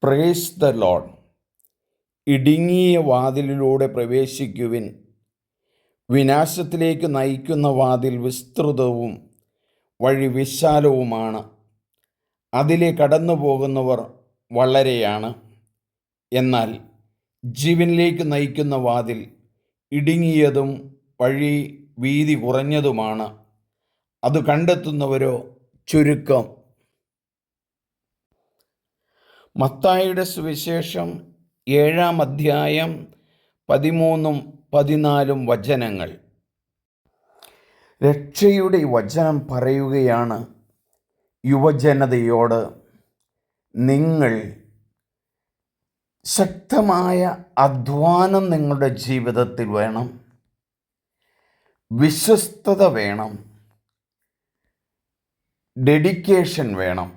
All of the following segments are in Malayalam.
Praise the Lord. ഇടുങ്ങിയ വാതിലിലൂടെ പ്രവേശിക്കുവിൻ. വിനാശത്തിലേക്ക് നയിക്കുന്ന വാതിൽ വിസ്തൃതവും വഴി വിശാലവുമാണ്. അതിലെ കടന്നു പോകുന്നവർ വളരെയാണ്. എന്നാൽ ജീവനിലേക്ക് നയിക്കുന്ന വാതിൽ ഇടുങ്ങിയതും വഴി വീതി കുറഞ്ഞതുമാണ്. അത് കണ്ടെത്തുന്നവരോ ചുരുക്കം. മത്തായിയുടെ സുവിശേഷം 7-ാം അധ്യായം 13-14 വചനങ്ങൾ. രക്ഷയുടെ വചനം പറയുകയാണ് യുവജനതയോട്, നിങ്ങൾ ശക്തമായ അധ്വാനം നിങ്ങളുടെ ജീവിതത്തിൽ വേണം, വിശ്വസ്തത വേണം, ഡെഡിക്കേഷൻ വേണം.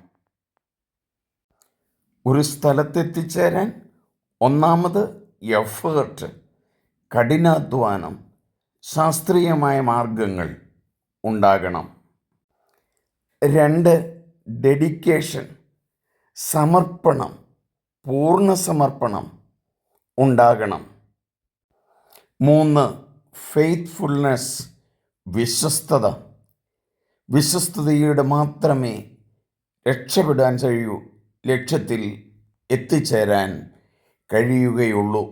ഒരു സ്ഥലത്തെത്തിച്ചേരാൻ ഒന്നാമത് എഫേർട്ട്, കഠിനാധ്വാനം, ശാസ്ത്രീയമായ മാർഗങ്ങൾ ഉണ്ടാകണം. 2 ഡെഡിക്കേഷൻ, സമർപ്പണം, പൂർണ്ണ സമർപ്പണം ഉണ്ടാകണം. 3 ഫെയ്ത്ത്ഫുൾനെസ്, വിശ്വസ്തത. വിശ്വസ്തതയോടെ മാത്രമേ രക്ഷപ്പെടാൻ കഴിയൂ, ലക്ഷ്യത്തിൽ എത്തിച്ചേരാൻ കഴിയുകയുള്ളൂ.